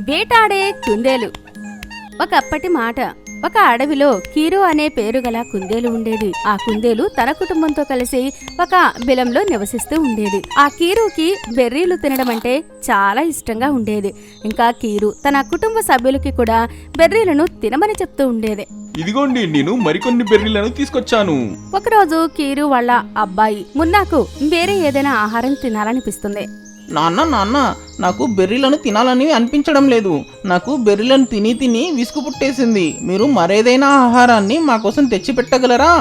వేటాడే కుందేలు. ఒకప్పటి మాట. ఒక అడవిలో కీరు అనే పేరు గల కుందేలు ఉండేది. ఆ కుందేలు తన కుటుంబంతో కలిసి ఒక బిలంలో నివసిస్తూ ఉండేది. ఆ కీరుకి బెర్రీలు తినడం అంటే చాలా ఇష్టంగా ఉండేది. ఇంకా కీరు తన కుటుంబ సభ్యులకి కూడా బెర్రీలను తినమని చెప్తూ ఉండేది. ఇదిగోండి, నేను మరికొన్ని బెర్రీలను తీసుకొచ్చాను. ఒకరోజు కీరు వాళ్ళ అబ్బాయి మున్నాకు వేరే ఏదైనా ఆహారం తినాలనిపిస్తుంది. నాన్న నాకు బెర్రీలను తినాలని అనిపించడం లేదు. నాకు బెర్రీలను తిని తిని విసుగు పుట్టేసింది. మీరు మరేదైనా ఆహారాన్ని మా కోసం తెచ్చి పెట్టగలరా?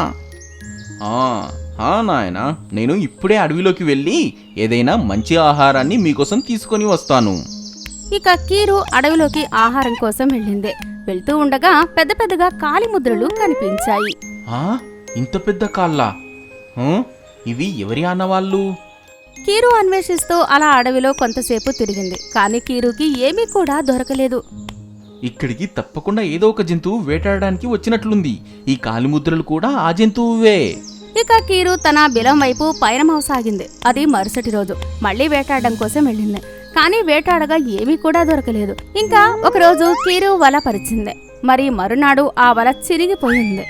నాయనా, నేను ఇప్పుడే అడవిలోకి వెళ్ళి ఏదైనా మంచి ఆహారాన్ని మీకోసం తీసుకొని వస్తాను. ఇక కీరు అడవిలోకి ఆహారం కోసం వెళ్ళింది. వెళ్తూ ఉండగా పెద్ద పెద్దగా కాలిముద్రలు కనిపించాయి. ఇంత పెద్ద కాళ్ళా? ఇవి ఎవరి ఆనవాళ్ళు? కీరు అన్వేషిస్తూ అలా అడవిలో కొంతసేపు తిరిగింది. కానీ కీరుకి ఏమీ కూడా దొరకలేదు. ఇక్కడికి తప్పకుండా ఏదో ఒక జంతువు వేటాడడానికి వచ్చినట్లుంది. ఈ కాలిముద్రలు కూడా ఆ జంతువువే. ఇక కీరు తన బిలం వైపు పయనమవసాగింది. అది మరుసటి రోజు మళ్లీ వేటాడడం కోసం వెళ్ళింది. కానీ వేటాడగా ఏమీ కూడా దొరకలేదు. ఇంకా ఒకరోజు కీరు వల పరిచింది. మరి మరునాడు ఆ వల చిరిగిపోయింది.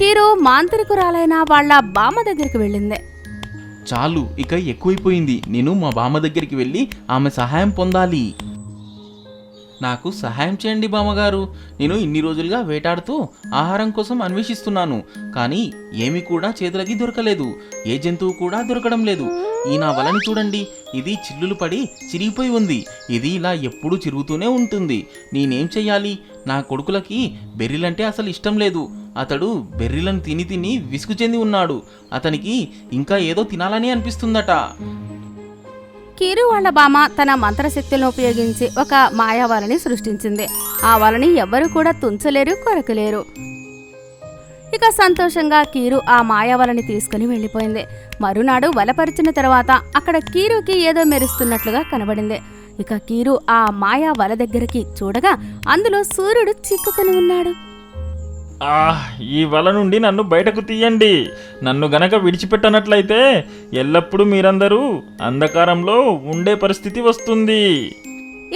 కీరు మాంత్రికురాలైన వాళ్ల బామ్మ దగ్గరికి వెళ్ళింది. చాలు, ఇక ఎక్కువైపోయింది. నేను మా బామ్మ దగ్గరికి వెళ్ళి ఆమె సహాయం పొందాలి. నాకు సహాయం చేయండి బామ్మగారు. నేను ఇన్ని రోజులుగా వేటాడుతూ ఆహారం కోసం అన్వేషిస్తున్నాను. కానీ ఏమీ కూడా చేతులకి దొరకలేదు. ఏ జంతువు కూడా దొరకడం లేదు. ఈ నా వలని చూడండి, ఇది చిల్లులు పడి చిరిగిపోయి ఉంది. ఇది ఇలా ఎప్పుడూ చిరుగుతూనే ఉంటుంది. నేనేం చెయ్యాలి? నా కొడుకులకి బెర్రీలంటే అసలు ఇష్టం లేదు. అతడు బెర్రీలను తిని తిని విసుగు చెంది ఉన్నాడు. అతనికి ఇంకా ఏదో తినాలని అనిపిస్తుందట. కీరు వాళ్ళ బామ్మ తన మంత్రశక్తులను ఉపయోగించి ఒక మాయావలని సృష్టించింది. ఆ వలని ఎవ్వరూ కూడా తుంచలేరు, కొరకలేరు. ఇక సంతోషంగా కీరు ఆ మాయావలని తీసుకుని వెళ్ళిపోయింది. మరునాడు వలపరిచిన తర్వాత అక్కడ కీరుకి ఏదో మెరుస్తున్నట్లుగా కనబడింది. ఇక కీరు ఆ మాయా వల దగ్గరికి చూడగా అందులో సూర్యుడు చిక్కుకుని ఉన్నాడు. ఈ వల నుండి నన్ను బయటకు తీయండి. నన్ను గనక విడిచిపెట్టనట్లయితే ఎల్లప్పుడూ మీరందరూ అంధకారంలో ఉండే పరిస్థితి వస్తుంది.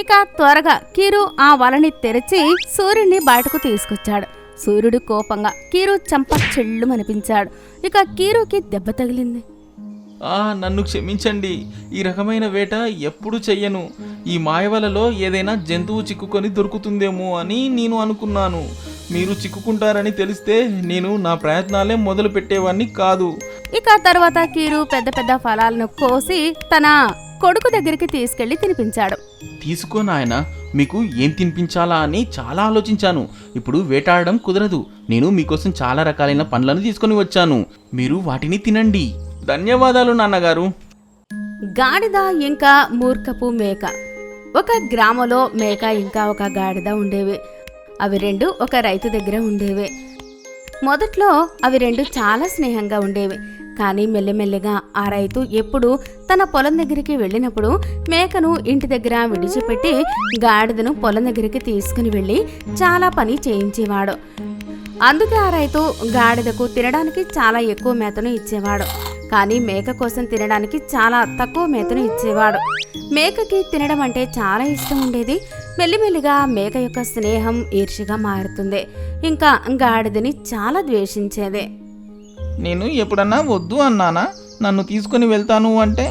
ఇక త్వరగా కీరు ఆ వలని తెరిచి సూర్యుడిని బయటకు తీసుకొచ్చాడు. సూర్యుడు కోపంగా కీరు చంప చెళ్ళుమనిపించాడు. ఇక కీరుకి దెబ్బ తగిలింది. నన్ను క్షమించండి. ఈ రకమైన వేట ఎప్పుడు చెయ్యను. ఈ మాయవలలో ఏదైనా జంతువు చిక్కుకొని దొరుకుతుందేమో అని నేను అనుకున్నాను. మీరు చిక్కుకుంటారని తెలిస్తే నేను నా ప్రయత్నాలే మొదలు పెట్టేవాడిని కాదు. ఇక తర్వాత కీరు పెద్ద పెద్ద ఫలాలను కోసి తన కొడుకు దగ్గరికి తీసుకెళ్లి తినిపించాడు. తీసుకో నాయనా, మీకు ఏం తినిపించాలా అని చాలా ఆలోచించాను. ఇప్పుడు వేటాడడం కుదరదు. నేను మీకోసం చాలా రకాలైన పండ్లను తీసుకొని వచ్చాను. మీరు వాటిని తినండి. ధన్యవాదాలు నాన్నగారు. గాడిద ఇంకా మూర్ఖపు మేక. ఒక గ్రామంలో మేక ఇంకా ఒక గాడిద ఉండేవి. అవి రెండు ఒక రైతు దగ్గర ఉండేవి. మొదట్లో అవి రెండు చాలా స్నేహంగా ఉండేవి. కానీ మెల్లిమెల్లిగా ఆ రైతు ఎప్పుడు తన పొలం దగ్గరికి వెళ్ళినప్పుడు మేకను ఇంటి దగ్గర విడిచిపెట్టి గాడిదను పొలం దగ్గరికి తీసుకుని వెళ్ళి చాలా పని చేయించేవాడు. అందుకే ఆ రైతు గాడిదకు తినడానికి చాలా ఎక్కువ మేతను ఇచ్చేవాడు. కానీ మేక కోసం తినడానికి చాలా తక్కువ మేతను ఇచ్చేవాడు. మేకకి తినడం అంటే చాలా ఇష్టం ఉండేది. మెల్లిమెల్లిగా మేక యొక్క స్నేహం ఈర్ష్యగా మారుతుంది. ఇంకా గాడిదని చాలా ద్వేషించేది. నేను ఎప్పుడన్నా వద్దు అన్నానా? నన్ను తీసుకుని వెళ్తాను అంటే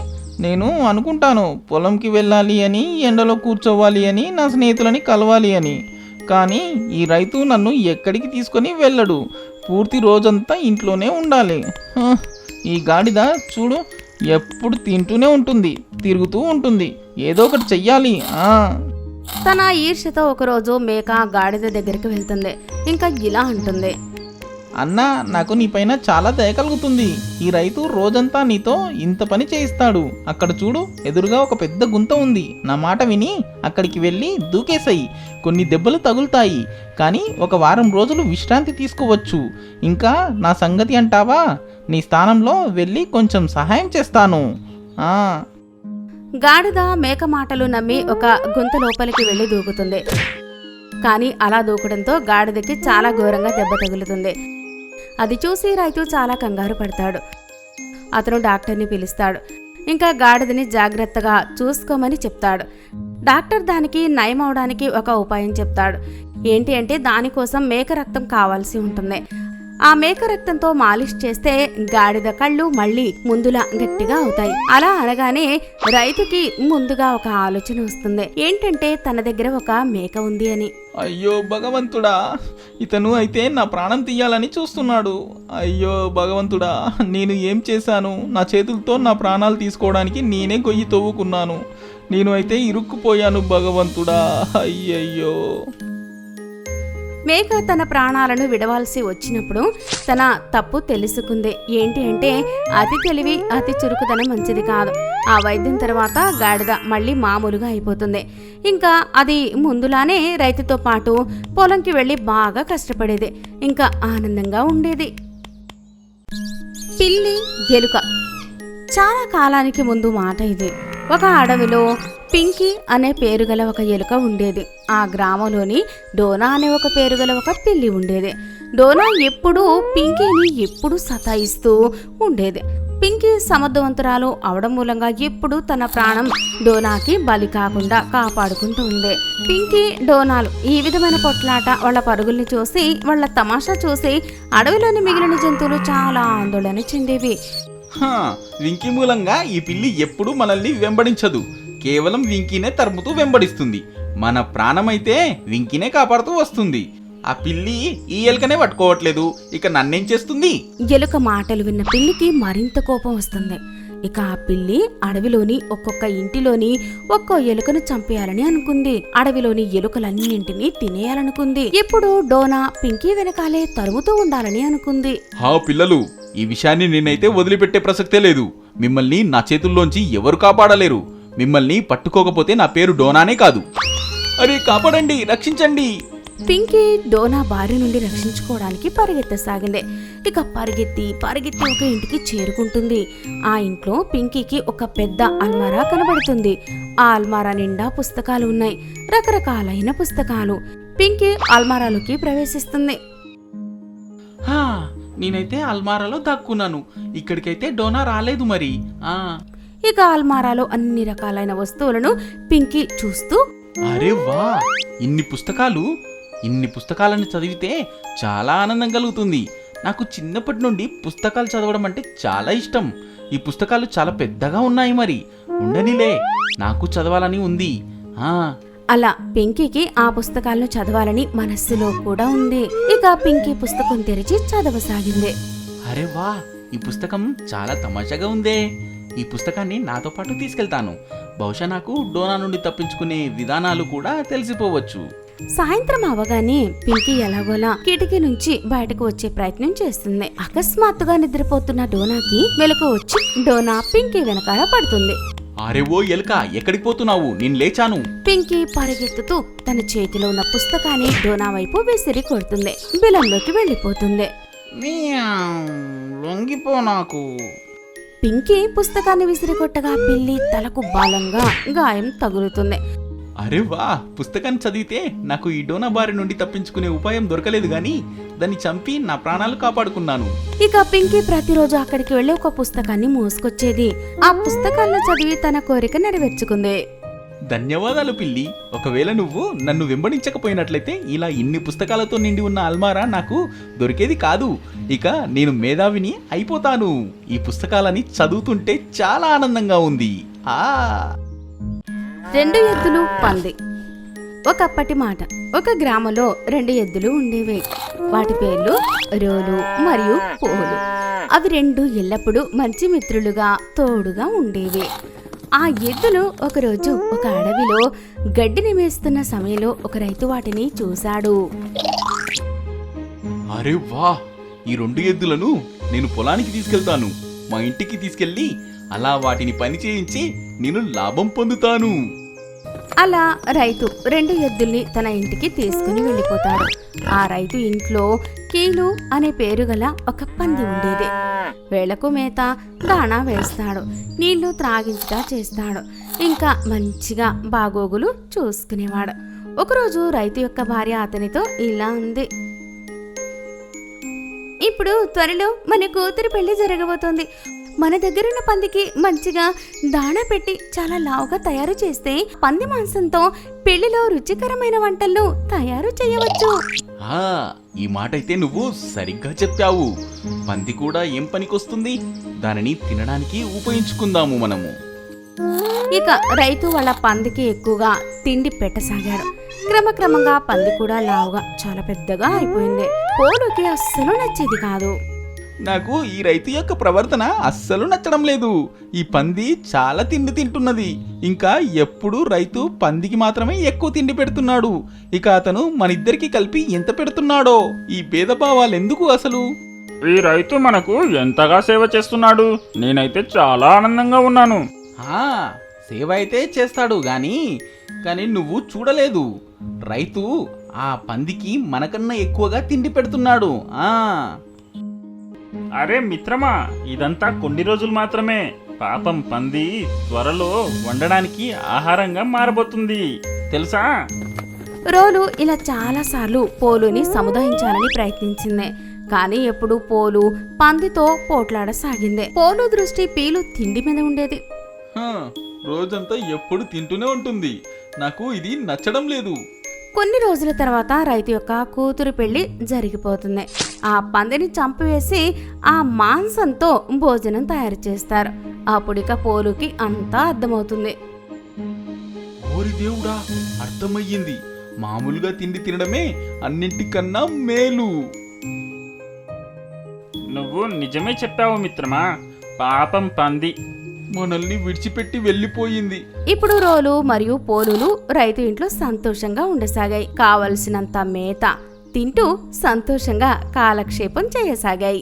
నేను అనుకుంటాను పొలంకి వెళ్ళాలి అని, ఎండలో కూర్చోవాలి అని, నా స్నేహితులని కలవాలి అని. కానీ ఈ రైతు నన్ను ఎక్కడికి తీసుకొని వెళ్ళడు. పూర్తి రోజంతా ఇంట్లోనే ఉండాలి. ఈ గాడిద చూడు, ఎప్పుడు తింటూనే ఉంటుంది, తిరుగుతూ ఉంటుంది. ఏదో ఒకటి చెయ్యాలి. తన ఈర్ష్యతో ఒకరోజు మేక గాడిద దగ్గరికి వెళ్తుంది. ఇంకా ఇలా అంటుంది, అన్నా, నాకు నీపైన చాలా దయ కలుగుతుంది. ఈ రైతు రోజంతా నీతో ఇంత పని చేయిస్తాడు. అక్కడ చూడు, ఎదురుగా ఒక పెద్ద గుంత ఉంది. నా మాట విని అక్కడికి వెళ్ళి దూకేసాయి. కొన్ని దెబ్బలు తగులుతాయి, కానీ ఒక వారం రోజులు విశ్రాంతి తీసుకోవచ్చు. ఇంకా నా సంగతి అంటావా? నీ స్థానంలో వెళ్ళి కొంచెం సహాయం చేస్తాను. గాడిద మేక మాటలు నమ్మి ఒక గుంత లోపలికి వెళ్లి దూకుతుంది. కానీ అలా దూకడంతో గాడిదకి చాలా ఘోరంగా దెబ్బ తగులుతుంది. అది చూసి రైతు చాలా కంగారు పడతాడు. అతను డాక్టర్ని పిలుస్తాడు. ఇంకా గాడిదని జాగ్రత్తగా చూసుకోమని చెప్తాడు. డాక్టర్ దానికి నయం అవడానికి ఒక ఉపాయం చెప్తాడు. ఏంటి అంటే దానికోసం మేక రక్తం కావాల్సి ఉంటుంది. ఆ మేక రక్తంతో మాలిష్ చేస్తే గాడిద కళ్ళు మళ్ళీ ముందులా గట్టిగా అవుతాయి. అలా అనగానే రైతుకి ముందుగా ఒక ఆలోచన వస్తుంది. ఏంటంటే తన దగ్గర ఒక మేక ఉంది అని. అయ్యో భగవంతుడా, ఇతను అయితే నా ప్రాణం తీయాలని చూస్తున్నాడు. అయ్యో భగవంతుడా, నేను ఏం చేశాను? నా చేతులతో నా ప్రాణాలు తీసుకోవడానికి నేనే గొయ్యి తవ్వుకున్నాను. నేను అయితే ఇరుక్కుపోయాను భగవంతుడా. అయ్యయ్యో. మేక తన ప్రాణాలను విడవాల్సి వచ్చినప్పుడు తన తప్పు తెలుసుకుంది. ఏంటి అంటే అతి తెలివి అతి చురుకుదనం మంచిది కాదు. ఆ వైద్యం తర్వాత గాడిద మళ్ళీ మామూలుగా అయిపోతుంది. ఇంకా అది ముందులానే రైతుతో పాటు పొలంకి వెళ్ళి బాగా కష్టపడేది. ఇంకా ఆనందంగా ఉండేది. పిల్లి ఎలుక. చాలా కాలానికి ముందు మాట ఇది. ఒక అడవిలో పింకీ అనే పేరుగల ఒక ఎలుక ఉండేది. ఆ గ్రామంలోని డోనా అనే ఒక పేరుగల ఒక పిల్లి ఉండేది. డోనా ఎప్పుడూ పింకీని ఎప్పుడూ సతాయిస్తూ ఉండేది. పింకీ సమర్థవంతురాలు అవడం మూలంగా ఎప్పుడూ తన ప్రాణం డోనాకి బలి కాకుండా కాపాడుకుంటూ ఉంది. పింకీ డోనాలు ఈ విధమైన కొట్లాట, వాళ్ళ పరుగుల్ని చూసి, వాళ్ళ తమాషా చూసి అడవిలోని మిగిలిన జంతువులు చాలా ఆందోళన చెందేవి. వింకీ మూలంగా ఈ పిల్లి ఎప్పుడూ మనల్ని వెంబడించదు. కేవలం వింకీనే తరుముతూ వెంబడిస్తుంది. మన ప్రాణమైతే వింకీనే కాపాడుతూ వస్తుంది. ఆ పిల్లి ఈ ఎలుకనే పట్టుకోవట్లేదు, ఇక నన్నేం చేస్తుంది? ఎలుక మాటలు విన్న పిల్లికి మరింత కోపం వస్తుంది. ఇక ఆ పిల్లి అడవిలోని ఒక్కొక్క ఇంటిలోని ఒక్కో ఎలుకను చంపేయాలని అనుకుంది. అడవిలోని ఎలుకలన్నింటినీ తినేయాలనుకుంది. ఇప్పుడు డోనా పింకీ వెనకాలే తరుముతూ ఉండాలని అనుకుంది. పిల్లలు, ఈ విషయాన్ని నేనైతే వదిలిపెట్టే ప్రసక్తే లేదు. మిమ్మల్ని నా చేతుల్లోంచి ఎవరు కాపాడలేరు. మిమ్మల్ని పట్టుకోకపోతే నా పేరు డోనానే కాదు. అరే కాపాడండి, రక్షించండి. పింకీ డోనా బారి నుండి రక్షించుకోవడానికి పరిగెత్తసాగింది. ఇక పరిగెత్తి ఒక ఇంటికి చేరుకుంటుంది. ఆ ఇంట్లో పింకీకి ఒక పెద్ద అల్మారా కనబడుతుంది. ఆ అల్మారా నిండా పుస్తకాలు ఉన్నాయి, రకరకాలైన పుస్తకాలు. పింకీ అల్మారాలోకి ప్రవేశిస్తుంది. నేనైతే అల్మారాలో దాక్కున్నాను. ఇక్కడికైతే డోనా రాలేదు మరి. ఇక అల్మారాలో అన్ని రకాలైన వస్తువులను పింకీ చూస్తూ, అరే వా, ఇన్ని పుస్తకాలను చదివితే చాలా ఆనందం కలుగుతుంది. నాకు చిన్నప్పటి నుండి పుస్తకాలు చదవడం అంటే చాలా ఇష్టం. ఈ పుస్తకాలు చాలా పెద్దగా ఉన్నాయి, మరి ఉండనిలే, నాకు చదవాలని ఉంది. అలా పింకీకి ఆ పుస్తకాలను చదవాలని మనస్సులో కూడా ఉంది. ఇక పింకీ పుస్తకం తెరిచి చదవసాగింది. అరే వా, ఈ పుస్తకం చాలా తమాషాగా ఉందే. ఈ పుస్తకాన్ని నాతో పాటు తీసుకెళ్తాను. బహుశా నాకు డోనా నుండి తప్పించుకునే విధానాలు కూడా తెలిసిపోవచ్చు. సాయంత్రం అవగానే పింకీ ఎలాగోలా కిటికీ నుంచి బయటకు వచ్చే ప్రయత్నం చేస్తుంది. అకస్మాత్తుగా నిద్రపోతున్న డోనాకి మెలకు వచ్చి డోనా పింకీ వెనకాల పడుతుంది. అరే ఓ ఎలుక, ఎక్కడికి పోతున్నావు? నేను లేచాను. పింకీ పరిగెత్తుతూ తన చేతిలో ఉన్న పుస్తకాన్ని డోనా వైపు విసిరి కొడుతుంది. బిలంలోకి వెళ్ళిపోతుంది. లొంగిపో నాకు. పింకీ పుస్తకాన్ని విసిరికొట్టగా పిల్లి తలకు బలంగా గాయం తగులుతుంది. అరే వా, పుస్తకాన్ని చదివితే నాకు ఈ డోనా బారి నుండి తప్పించుకునే ఉపాయం దొరకలేదు గాని దాన్ని చంపి నా ప్రాణాలు కాపాడుకున్నాను. ఇక పింకీ ప్రతిరోజు అక్కడికి వెళ్లి ఒక పుస్తకాన్ని మోసుకొచ్చేది. ఆ పుస్తకాలను చదివి తన కోరిక నెరవేర్చుకుంది. ధన్యవాదాలు పిల్లి. ఒకవేళ నువ్వు నన్ను వెంబడించకపోయినట్లయితే ఇలా ఇన్ని పుస్తకాలతో నిండి ఉన్న అల్మారా నాకు దొరికేది కాదు. ఇక నేను మేధావిని అయిపోతాను. ఈ పుస్తకాలని చదువుతుంటే చాలా ఆనందంగా ఉంది. 2 ఎద్దులు పంది. ఒకప్పటి మాట. ఒక గ్రామంలో 2 ఎద్దులు ఉండేవి. వాటి పేర్లు రోలు మరియు పోలు. అవి 2 ఎల్లప్పుడూ మంచి మిత్రులుగా తోడుగా ఉండేవి. ఆ ఎద్దులు ఒకరోజు ఒక అడవిలో గడ్డిని మేస్తున్న సమయంలో ఒక రైతు వాటిని చూశాడు. అరే వా, ఈ 2 ఎద్దులను నేను పొలానికి తీసుకెళ్తాను. మా ఇంటికి తీసుకెళ్లి అలా వాటిని పని చేయించి నేను లాభం పొందుతాను. అలా రైతు 2 ఎద్దుల్ని తన ఇంటికి తీసుకుని వెళ్ళిపోతాడు. ఆ రైతు ఇంట్లో కీలు అనే పేరు గల ఒక పంది ఉండేది. వేళకు మేత దాణా వేస్తాడు, నీళ్లు త్రాగించగా చేస్తాడు, ఇంకా మంచిగా బాగోగులు చూసుకునేవాడు. ఒకరోజు రైతు యొక్క భార్య అతనితో ఇలా అంది. ఇప్పుడు త్వరలో మన కూతురు పెళ్లి జరగబోతోంది. మన దగ్గరున్న పందికి మంచిగా దాణా పెట్టి చాలా లావుగా తయారు చేస్తే పంది మాంసంతో పెళ్లిలో రుచికరమైన వంటలను తయారు చేయవచ్చు. ఆ ఈ మాట అయితే నువ్వు సరిగ్గా చెప్పావు. పంది కూడా ఏం పనికొస్తుంది, దానిని తినడానికి ఉపయోగించుకుందాము మనము. ఇక రైతు వాళ్ళ పందికి ఎక్కువగా తిండి పెట్టసాగాడు. క్రమక్రమంగా పంది కూడా లావుగా చాలా పెద్దగా అయిపోయింది. పోలుకి అస్సలు నచ్చేది కాదు. నాకు ఈ రైతు యొక్క ప్రవర్తన అస్సలు నచ్చడం లేదు. ఈ పంది చాలా తిండి తింటున్నది. ఇంకా ఎప్పుడు రైతు పందికి మాత్రమే ఎక్కువ తిండి పెడుతున్నాడు. ఇక అతను మనిద్దరికి కలిపి ఎంత పెడుతున్నాడో. ఈ భేదభావాలు ఎందుకు అసలు? ఈ రైతు మనకు ఎంతగా సేవ చేస్తున్నాడు. నేనైతే చాలా ఆనందంగా ఉన్నాను. సేవ అయితే చేస్తాడు కానీ నువ్వు చూడలేదు. రైతు ఆ పందికి మనకన్నా ఎక్కువగా తిండి పెడుతున్నాడు. అరే మిత్రమా, ఇదంతా కొన్ని రోజులు మాత్రమే. పాపం పంది త్వరలో వండడానికి ఆహారంగా మారబోతుంది తెలుసా? రోలు ఇలా చాలాసార్లు పోలుని సముదాయించాలని ప్రయత్నించింది. కానీ ఎప్పుడు పోలు పందితో పోట్లాడసాగింది. పోలు దృష్టి పీలు తిండి మీద ఉండేది. రోజంతా ఎప్పుడు తింటూనే ఉంటుంది. నాకు ఇది నచ్చడం లేదు. కొన్ని రోజుల తర్వాత రైతు యొక్క కూతురు పెళ్లి జరిగిపోతుంది. ఆ పందిని చంపివేసి ఆ మాంసంతో భోజనం తయారు చేస్తారు. అప్పుడిక పోలుకి అంతా అర్థమవుతుంది. ఓరి దేవుడా, అర్థమయ్యింది. మామూలుగా తిండి తినడమే అన్నింటికన్నా మేలు. నువ్వు నిజమే చెప్పావు మిత్రమా. పాపం పంది మనల్ని విడిచిపెట్టి వెళ్ళిపోయింది. ఇప్పుడు రోలు మరియు పోలులు రైతు ఇంట్లో సంతోషంగా ఉండసాగాయి. కావలసినంత మేత తింటూ సంతోషంగా కాలక్షేపం చేయసాగాయి.